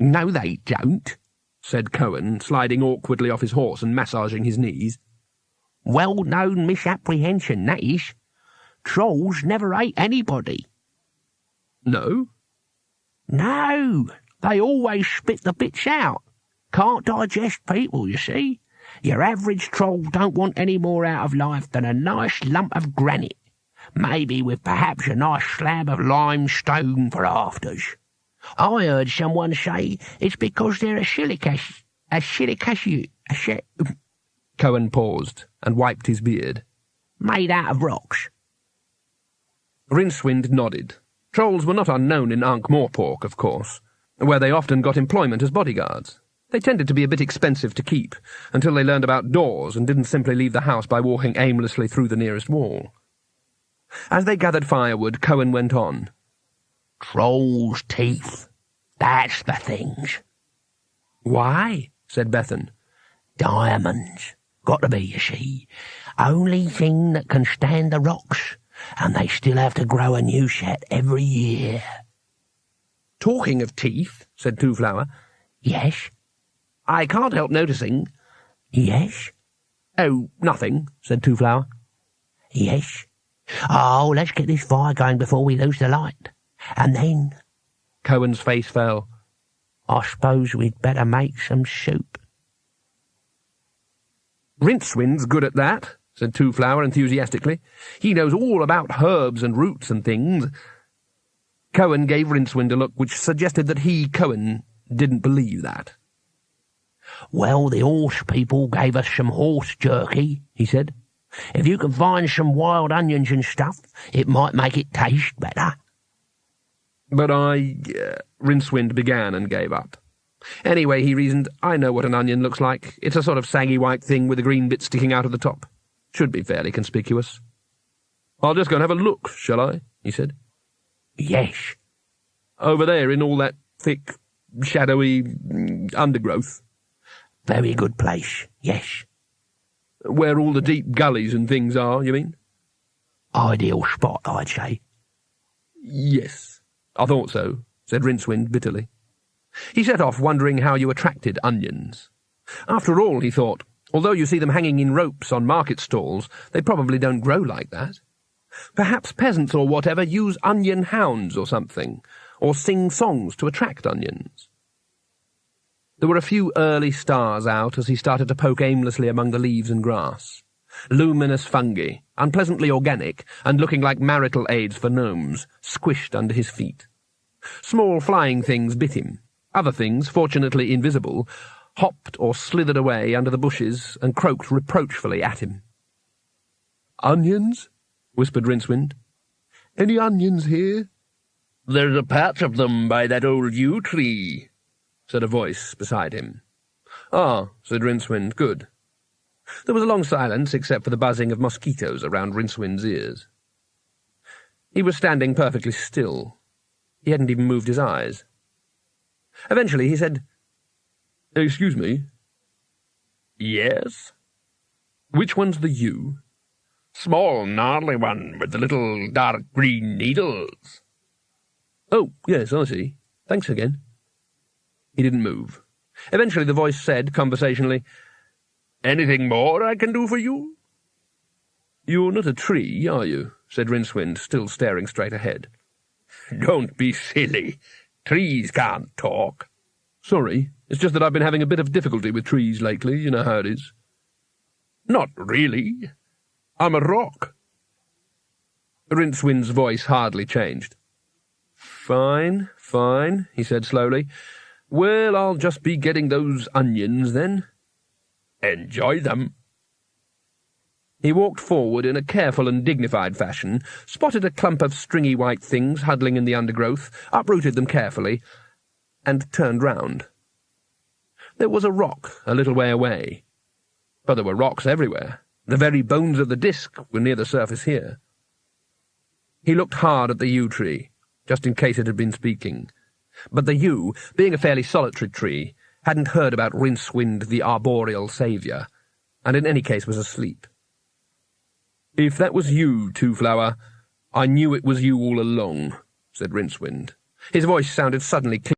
No, they don't, said Cohen, sliding awkwardly off his horse and massaging his knees. Well-known misapprehension, that is. Trolls never ate anybody. No? No, they always spit the bits out. Can't digest people, you see. Your average troll don't want any more out of life than a nice lump of granite, maybe with perhaps a nice slab of limestone for afters. I heard someone say it's because they're Cohen paused and wiped his beard. Made out of rocks. Rincewind nodded. Trolls were not unknown in Ankh-Morpork, of course, where they often got employment as bodyguards. They tended to be a bit expensive to keep, until they learned about doors and didn't simply leave the house by walking aimlessly through the nearest wall. As they gathered firewood, Cohen went on. Trolls' teeth. That's the things. Why? Said Bethan. Diamonds. Got to be, you see. Only thing that can stand the rocks, and they still have to grow a new set every year. Talking of teeth, said Two-Flower. Yes? I can't help noticing. Yes? Oh, nothing, said Two-Flower. Yes? Oh, let's get this fire going before we lose the light. And then... Cohen's face fell. I suppose we'd better make some soup. Rincewind's good at that, said Two-Flower enthusiastically. He knows all about herbs and roots and things. Cohen gave Rincewind a look which suggested that he, Cohen, didn't believe that. Well, the horse people gave us some horse jerky, he said. If you can find some wild onions and stuff, it might make it taste better. But Rincewind began and gave up. Anyway, he reasoned, I know what an onion looks like. It's a sort of saggy white thing with a green bit sticking out of the top. Should be fairly conspicuous. I'll just go and have a look, shall I? He said. Yes. Over there in all that thick, shadowy undergrowth. Very good place, yes. Where all the deep gullies and things are, you mean? Ideal spot, I'd say. Yes, I thought so, said Rincewind bitterly. He set off wondering how you attracted onions. After all, he thought, although you see them hanging in ropes on market stalls, they probably don't grow like that. Perhaps peasants or whatever use onion hounds or something, or sing songs to attract onions. There were a few early stars out as he started to poke aimlessly among the leaves and grass. Luminous fungi, unpleasantly organic, and looking like marital aids for gnomes, squished under his feet. Small flying things bit him. Other things, fortunately invisible, hopped or slithered away under the bushes and croaked reproachfully at him. "Onions?" whispered Rincewind. "Any onions here?" "There's a patch of them by that old yew tree," said a voice beside him. "Ah," said Rincewind, "good." There was a long silence except for the buzzing of mosquitoes around Rincewind's ears. He was standing perfectly still. He hadn't even moved his eyes. Eventually he said, "Excuse me." "Yes?" "Which one's the yew?" "Small, gnarly one with the little dark green needles." "Oh, yes, I see. Thanks again." He didn't move. Eventually the voice said, conversationally, "Anything more I can do for you?" "You're not a tree, are you?" said Rincewind, still staring straight ahead. "Don't be silly. Trees can't talk." "Sorry, it's just that I've been having a bit of difficulty with trees lately, you know how it is." "Not really. I'm a rock." Rincewind's voice hardly changed. Fine, he said slowly. "Well, I'll just be getting those onions, then." "Enjoy them." He walked forward in a careful and dignified fashion, spotted a clump of stringy white things huddling in the undergrowth, uprooted them carefully, and turned round. There was a rock a little way away. But there were rocks everywhere. The very bones of the disk were near the surface here. He looked hard at the yew tree, just in case it had been speaking. But the yew, being a fairly solitary tree, hadn't heard about Rincewind the arboreal saviour, and in any case was asleep. "If that was you, Two-Flower, I knew it was you all along," said Rincewind. His voice sounded suddenly clear.